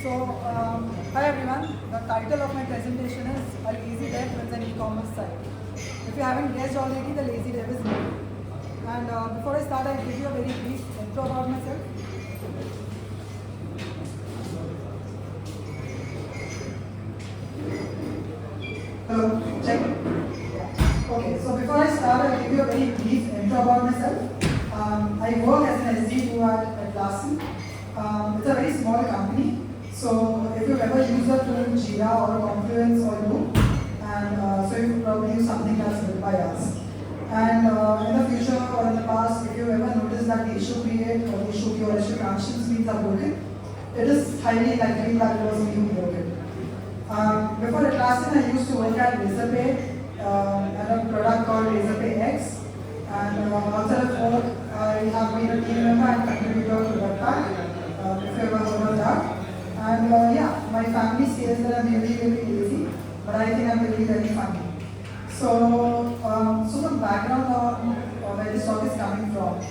So, hi everyone. The title of my presentation is A Lazy Dev Runs an E-commerce site. If you haven't guessed already, the lazy dev is me. And before I start, I'll give you a very brief intro about myself. Hello, check. Yeah. Okay, so before I start, I'll give you a very brief intro about myself. I work as an SD2 at Larsen. It's a very small company. So if you've ever used a tool, Jira or Confluence or Loop, and so you could probably use something that's built by us. And in the future or in the past, if you ever notice that the issue create or the issue queue or issue transition speeds are broken, it is highly likely that it was being broken. Before Atlassian, I used to work at Razorpay at a product called Razorpay X. And outside of work, I have been a team member and contributor to Webpack, if you ever heard of that. And yeah, my family says that I'm really, really lazy, but I think I'm really, very funny. So, some background on where this talk is coming from.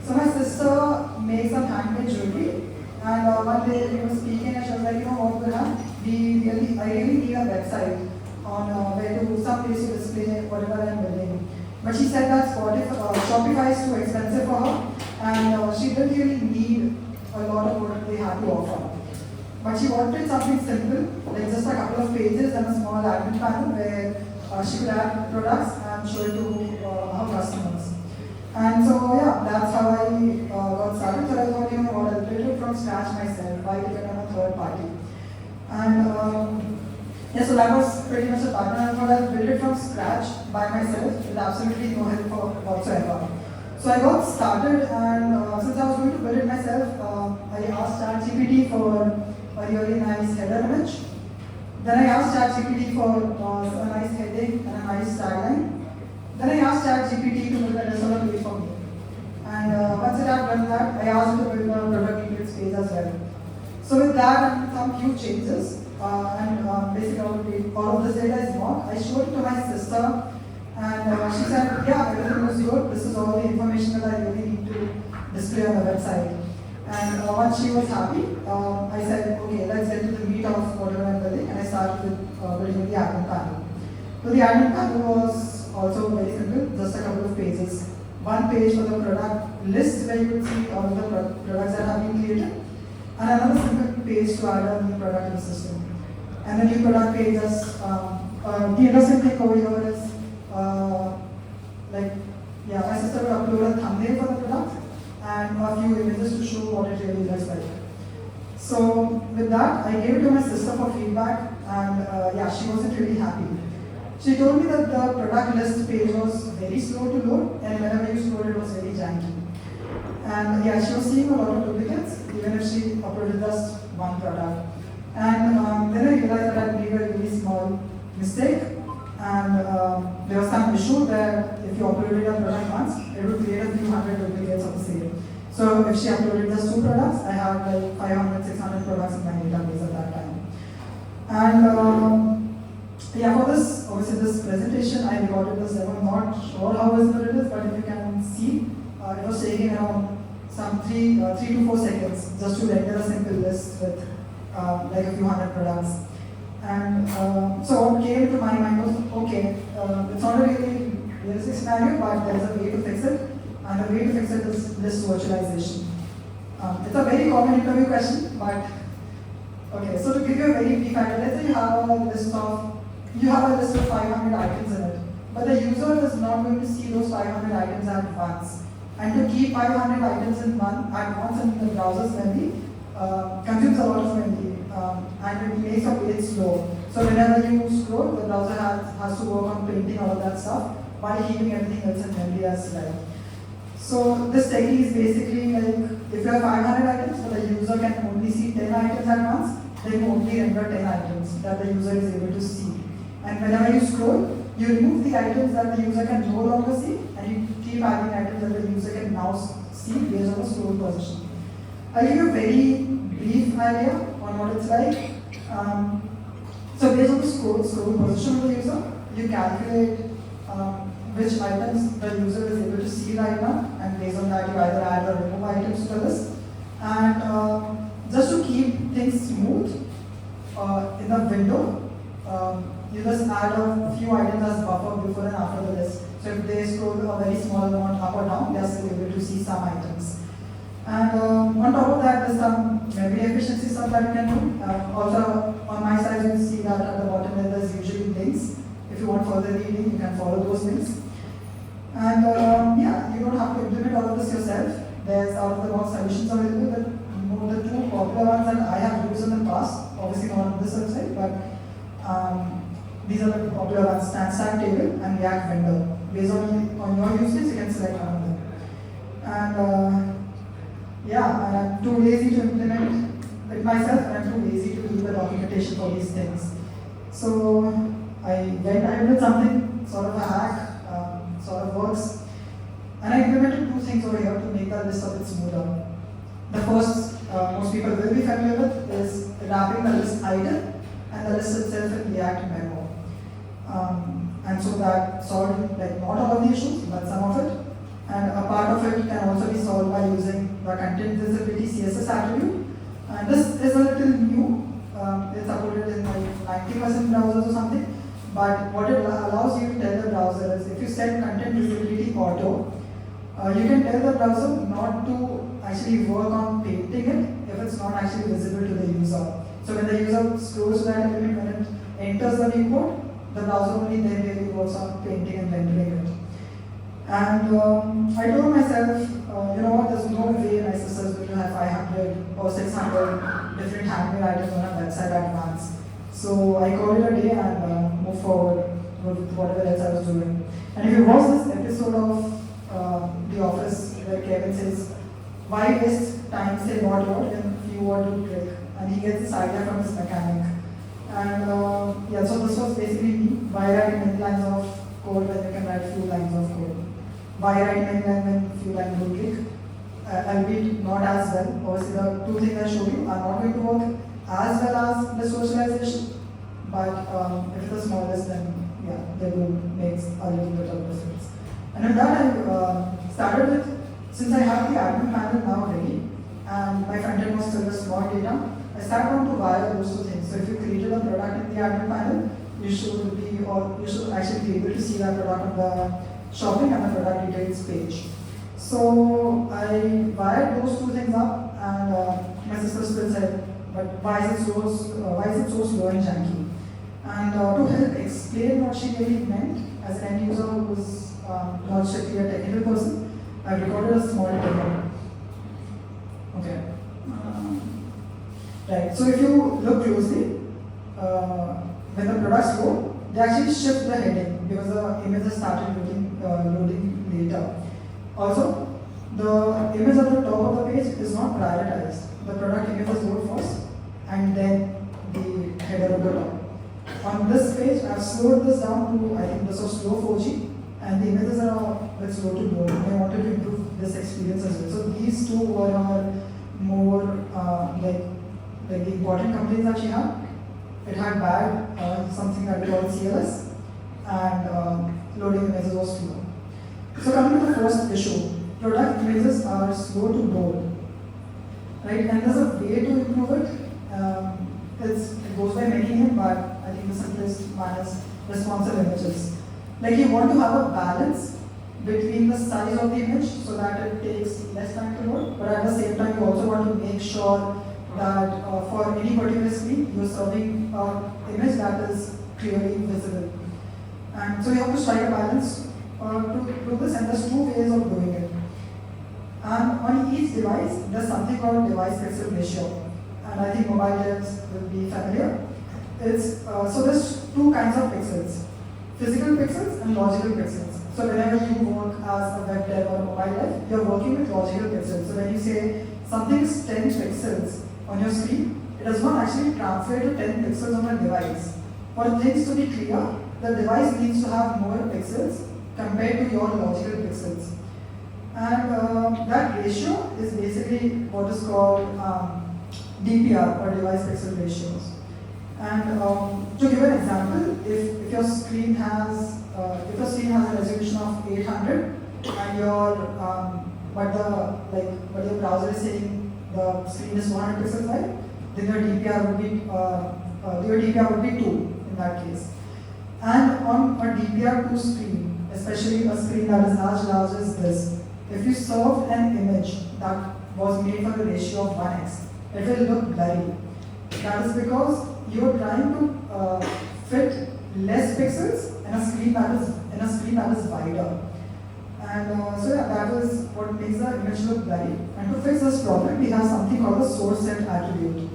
So my sister makes some handmade jewelry, and one day we were speaking and she was like, you know what, Burhan, I really need a website on where to, some place to display whatever I'm building. But she said that Shopify is too expensive for her, and she didn't really need a lot of what they had to offer. But she wanted something simple, like just a couple of pages and a small admin panel where she could add products and show it to her customers. And so yeah, that's how I got started. So I thought, you know what, I'll build it from scratch myself. Why depend on a third party? And yeah, so that was pretty much a pattern. I thought I'll build it from scratch by myself with absolutely no help whatsoever. So I got started, and since I was going to build it myself, I asked ChatGPT for a really nice header image. Then I asked ChatGPT for a nice heading and a nice tagline. Then I asked ChatGPT to build a restaurant page for me. And once it had done that, I asked it to build a product details page as well. So with that and some few changes, basically all of this data is mock, I showed it to my sister, and she said, yeah, everything looks good. This is all the information that I really need to display on the website. And once she was happy, I said, okay, let's get to the meat of whatever I'm building, and I started with building the admin panel. So the admin panel was also very simple, just a couple of pages. One page for the product list where you would see all the products that have been created, and another simple page to add a new product in the system. And the new product page is, the interesting thing over here is, my sister would upload a thumbnail for the product and a few images to show what it really looks like. So with that, I gave it to my sister for feedback, and she wasn't really happy. She told me that the product list page was very slow to load, and whenever you scrolled, it was very janky. And yeah, she was seeing a lot of duplicates, even if she uploaded just one product. And then I realized that I made a really small mistake, and there was some issue that if you uploaded a product once, it would create a few hundred duplicates of the same. So if she uploaded just 2 products, I had like 500, 600 products in my database at that time. And for this, obviously this presentation, I recorded this. I'm not sure how visible it is, but if you can see, it was taking around some 3 to 4 seconds just to render a simple list with like a few hundred products. And so what came to my mind was, okay, it's not a really realistic scenario, but there's a way to fix it, and the way to fix it is list virtualization. It's a very common interview question, but okay, so to give you a very brief idea, let's say you have a list of 500 items in it, but the user is not going to see those 500 items at once. And to keep 500 items at once in the browser's memory consumes a lot of memory, and it makes your page slow. So whenever you scroll, the browser has to work on printing all of that stuff while keeping everything else in memory as well. So this technique is basically like, if you have 500 items, but the user can only see 10 items at once, then you only render 10 items that the user is able to see. And whenever you scroll, you remove the items that the user can no longer see, and you keep adding items that the user can now see based on the scroll position. I'll give you a very brief idea on what it's like. So based on the scroll position of the user, you calculate which items the user is able to see right now, and based on that you either add or remove items to the list. And just to keep things smooth in the window, you just add a few items as buffer before and after the list. So if they scroll a very small amount up or down, they are still able to see some items. And on top of that, there's some memory efficiency stuff that you can do. Also, on my side, you see that at the bottom there, there's usually links. If you want further reading, you can follow those links. And yeah, you don't have to implement all of this yourself. There's out-of-the-box solutions available. The two popular ones that I have used in the past, obviously not on this website, but these are the popular ones: Stack Table and React Vendor. Based on your use case, you can select one of them. And yeah, and I'm too lazy to implement it myself, and I'm too lazy to do the documentation for these things. So I went ahead with something, sort of a hack, sort of works. And I implemented two things over here to make that list a bit smoother. The first, most people will be familiar with, is wrapping the list item and the list itself in React memo. And so that solved like not all of the issues, but some of it. And a part of it can also be solved by using the content visibility CSS attribute. And this is a little new. It's supported in like 90% browsers or something. But what it allows you to tell the browser is, if you set content visibility auto, you can tell the browser not to actually work on painting it if it's not actually visible to the user. So when the user scrolls to that element, when it enters the viewport, the browser only then really works on painting and rendering it. And I told myself, you know what, there's no way my sister's going to have 500 or 600 different handmade items on her website at once. So I called it a day and moved forward with whatever else I was doing. And if you watch this episode of The Office where Kevin says, why waste time say what when you want to click? And he gets this idea from his mechanic. And yeah, so this was basically me, why write many lines of code when you can write few lines of code. Why write many lines when few lines will click? Albeit not as well. Obviously the two things I showed you are not going to work as well as the socialization, but if it is smallest, then yeah, they will make a little bit of difference. And with that, I started with, since I have the admin panel now ready, and my front end was still a small data, I started on to wire those two things. So if you created a product in the admin panel, you should actually be able to see that product on the shopping and the product details page. So I wired those two things up, and my sister still said, but why is it so slow and janky? And to help explain what she really meant, as an end user who was not strictly a technical person, I recorded a small demo. Okay. Right. So if you look closely, when the products load, they actually shift the heading because the images started loading later. Also, the image at the top of the page is not prioritized. The product images load first, and then the header at the top. On this page, I've slowed this down to, I think this was slow 4G, and the images are a bit slow to load. I wanted to improve this experience as well. So these two were our more like the important complaints that she had. It had bad something that we call CLS, and loading images was slow. So coming to the first issue, product images are slow to load, right? And there's a way to improve it. It goes by making it, but I think the simplest one is responsive images. Like you want to have a balance between the size of the image so that it takes less time to load, but at the same time you also want to make sure that for any particular screen you're serving an image that is clearly visible. And so you have to strike a balance to do this, and there's two ways of doing it. And on each device, there's something called device pixel ratio. And I think mobile devs will be familiar. So there's two kinds of pixels, physical pixels and logical pixels. So whenever you work as a web dev or a mobile dev, you're working with logical pixels. So when you say something is 10 pixels on your screen, it does not actually translate to 10 pixels on a device. For things to be clear, the device needs to have more pixels compared to your logical pixels. And that ratio is basically what is called DPR, or device pixel ratios. And to give an example, if your screen has a resolution of 800 and your but your browser is saying the screen is 100 pixels wide, then your DPI would be 2 in that case. And on a DPI2 screen, especially a screen that is as large as this, if you served an image that was made for the ratio of 1x, it will look blurry. That is because you are trying to fit less pixels in a screen that is wider. And so yeah, that is what makes the image look blurry. And to fix this problem, we have something called the source set attribute.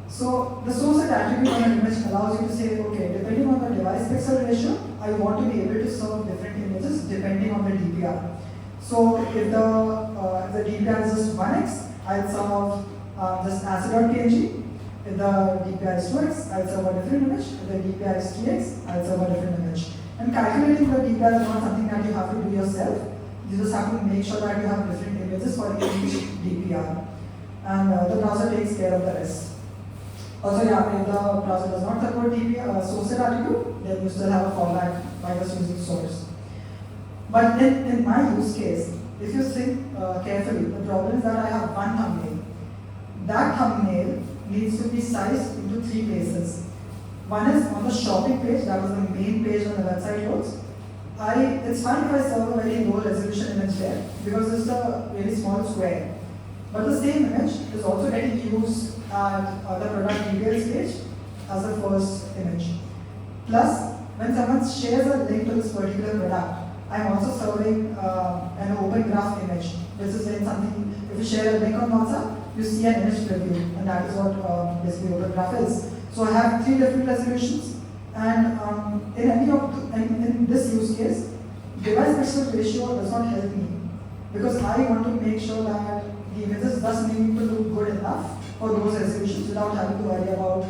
So the source set attribute on an image allows you to say, okay, depending on the device pixel ratio, I want to be able to serve different images depending on the DPI. So if the DPI is just 1x, I'll serve just acid.png. If the DPI is 2x, I'll serve a different image. If the DPI is 3x, I'll serve a different image. And calculating the DPI is not something that you have to do yourself. You just have to make sure that you have different images for each DPI. And the browser takes care of the rest. Also, yeah, if the browser does not support DPI, source set attribute, then you still have a fallback by just using source. But in my use case, if you think carefully, the problem is that I have one thumbnail. That thumbnail needs to be sized into 3 places. One is on the shopping page, that was the main page on the website holds. It's fine if I serve a very low resolution image there because it's a really small square. But the same image is also getting used at the product details page as the first image. Plus, when someone shares a link to this particular product, I'm also serving an open graph image, which is when something, if you share a link on WhatsApp, you see an image preview, and that is what basically open graph is. So I have 3 different resolutions, and in this use case, device pixel ratio does not help me because I want to make sure that the images does need to look good enough for those resolutions without having to worry about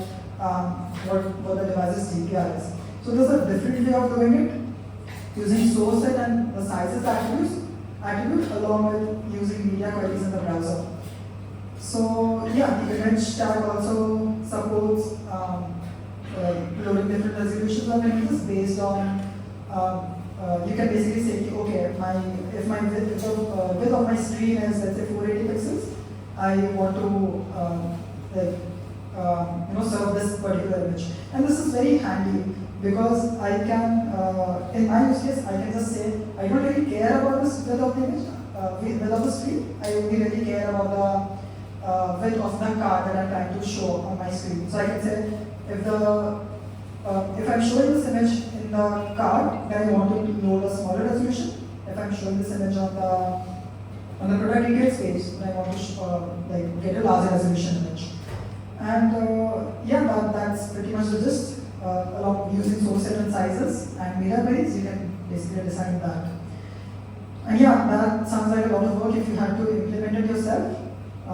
what the device's DPI is. So there's a different way of doing it, using source set and the sizes attribute along with using media queries in the browser. So yeah, the image tag also supports loading different resolutions of images based on, you can basically say, okay, if the width of my screen is, let's say, 480 pixels, I want to serve this particular image. And this is very handy because I can, in my use case, I can just say, I don't really care about this width of the image, width of the screen. I only really care about the width of the card that I'm trying to show on my screen. So I can say, if I'm showing this image in the card, then I want to load a smaller resolution. If I'm showing this image on the product details page, then I want to get a larger resolution image. And yeah, that's pretty much the gist. Along using source set and sizes and media queries, you can basically design that. And yeah, that sounds like a lot of work if you had to implement it yourself.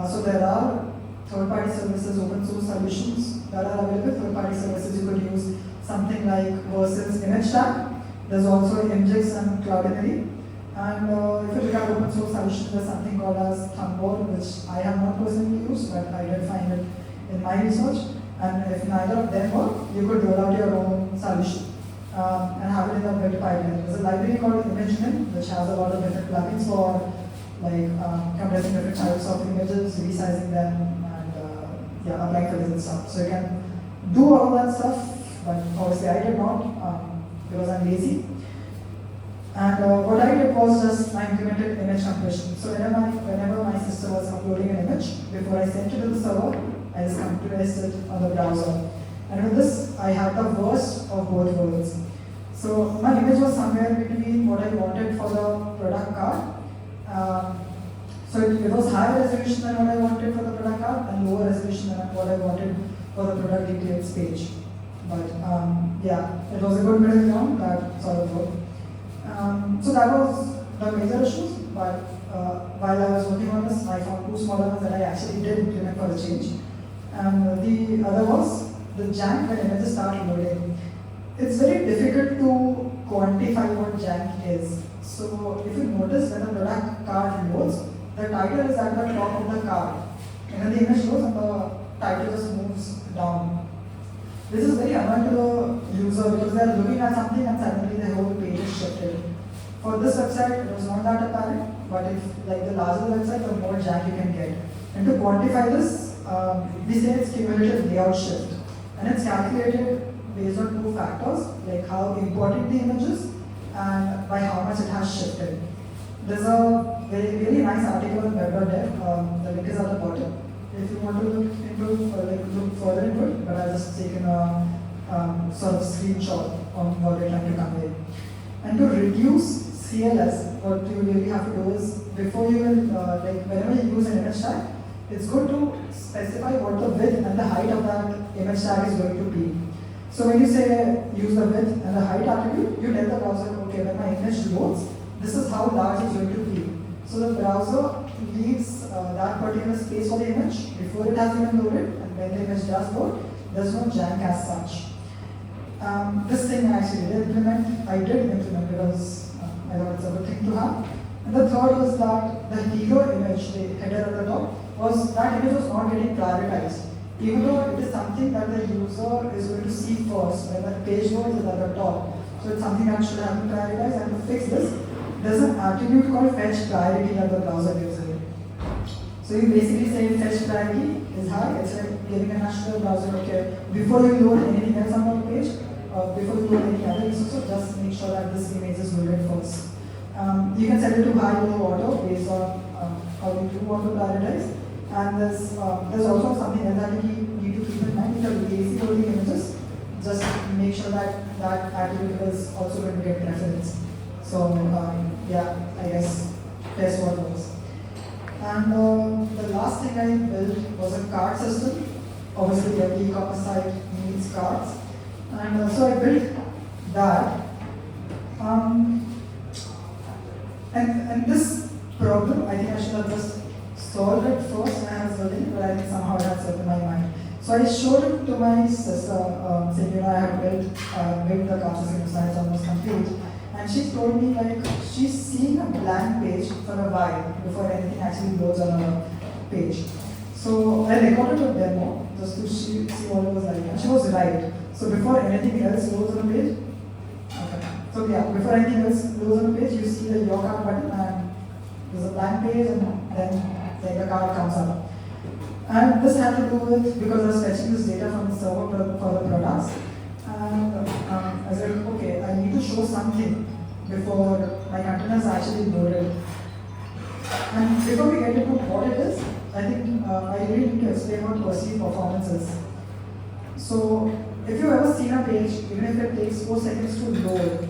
So there are third-party services, open source solutions that are available. Third-party services you could use something like Versus Image Tag. There's also Imgix and Cloudinary. And if you look at open source solutions, there's something called as Thumbboard, which I have not personally used, but I did find it in my research. And if neither of them work, you could roll out your own solution and have it in the build pipeline. There's a library called ImageMin, which has a lot of different plugins for compressing different types of images, resizing them, and applying filters and stuff. So you can do all that stuff, but obviously I did not because I'm lazy. And what I did was just I implemented image compression. So whenever my sister was uploading an image, before I sent it to the server, I just compressed it on the browser. And with this, I had the worst of both worlds. So my image was somewhere between what I wanted for the product card. So it was higher resolution than what I wanted for the product card and lower resolution than what I wanted for the product details page. But yeah, it was a good middle ground that sort of worked. So that was the major issues, but while I was working on this, I found 2 smaller ones that I actually did implement for a change. And the other was the jank when images start loading. It's very difficult to quantify what jank is. So if you notice when the product card loads, the title is at the top of the card. And when the image loads and the title just moves down. This is very annoying to the user because they are looking at something and suddenly the whole page is shifted. For this website, it was not that apparent, but if the larger the website, the more jank you can get. And to quantify this, we say it's cumulative layout shift. And it's calculated based on two factors, like how important the image is and by how much it has shifted. There's a really nice article on web.dev, the link is at the bottom. If you want to look further into it, but I've just taken a sort of screenshot on what we're trying to convey. And to reduce CLS, what you really have to do is, before you will, whenever you use an image tag, it's good to specify what the width and the height of that image tag is going to be. So when you say use the width and the height attribute, you tell the browser, okay, when my image loads, this is how large it's going to be. So the browser leaves that particular space for the image before it has even loaded, and when the image does load, there's no jank as such. This thing I actually did implement because I thought it's a good thing to have. And the third was that the hero image, the header at the top, that image was not getting prioritized. Even though it is something that the user is going to see first, when the page load is at the top. So it's something that should have been prioritized, and to fix this, there's an attribute called fetch priority that the browser gives it. So you basically say fetch priority is high, it's like giving a nudge to the browser, okay, before you load anything else on the page, before you load any other resources, just make sure that this image is loaded first. You can set it to high, low, auto based on how you do want to prioritize. And there's also something else that you need to keep in mind. If you're lazy loading images, just make sure that that attribute is also going to get preference. So yeah, I guess test what works. And the last thing I built was a card system. Obviously, every e-commerce site needs cards. And so I built that. And this problem, I think I should have just solved it first when I was building, but I think somehow it had slipped in my mind. So I showed it to my sister, saying, I have built the card system, it's almost complete. And she told me she's seen a blank page for a while before anything actually loads on a page. So I recorded a demo just to see what it was like. And she was right. So before anything else loads on a page, so yeah, before anything else loads on a page, you see the your card button and there's a blank page, and then the card comes up. And this had to do with, because I was fetching this data from the server for the products. And I said, okay, I need to show something before my container is actually loaded. And before we get into what it is, I think I really need to explain what perceived performance is. So if you've ever seen a page, even if it takes 4 seconds to load,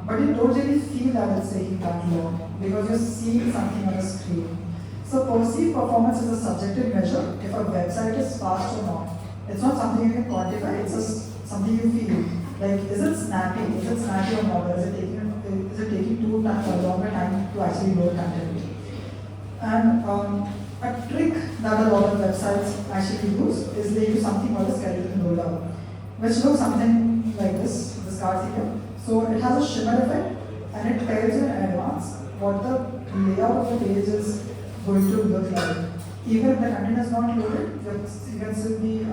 but you don't really feel that it's taking that long because you're seeing something on the screen. So perceived performance is a subjective measure if a website is fast or not. It's not something you can quantify, it's just something you feel. Like, is it snappy or not? Or is it taking too longer time to actually load content? And a trick that a lot of websites actually use is they use something called a skeleton loader, which looks something like this card here. So it has a shimmer effect, and it tells you in advance what the layout of the page is going to look like. Even if the content is not loaded, you can still be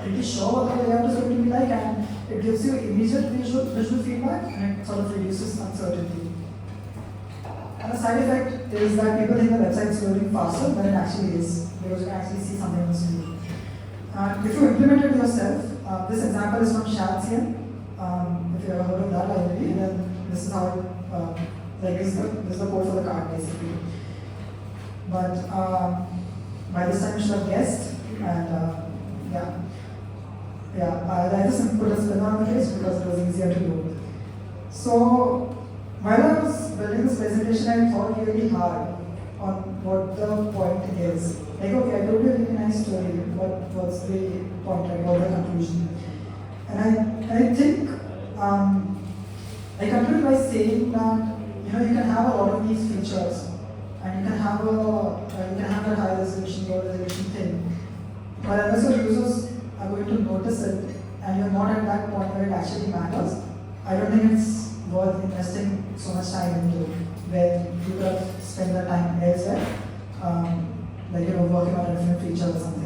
pretty sure what the layout is going to be like, and it gives you immediate visual feedback, and it sort of reduces uncertainty. And the side effect is that people think the website is loading faster than it actually is, because you can actually see something on the screen. If you implement it yourself, this example is from Shadsian. If you ever heard of that library, then this is how this is the code for the card basically. But by this time you should have guessed, and I just put a spin on the page because it was easier to do. So while I was building this presentation, I thought really hard on what the point is. Like, okay, I told you a really nice story, what's the point, right, or the conclusion? And I think I concluded by saying that you can have a lot of these features, and you can have that high resolution, low resolution thing. But unless your users are going to notice it, and you're not at that point where it actually matters, I don't think it's worth investing so much time into, where you could have spent the time elsewhere, working on a different feature or something.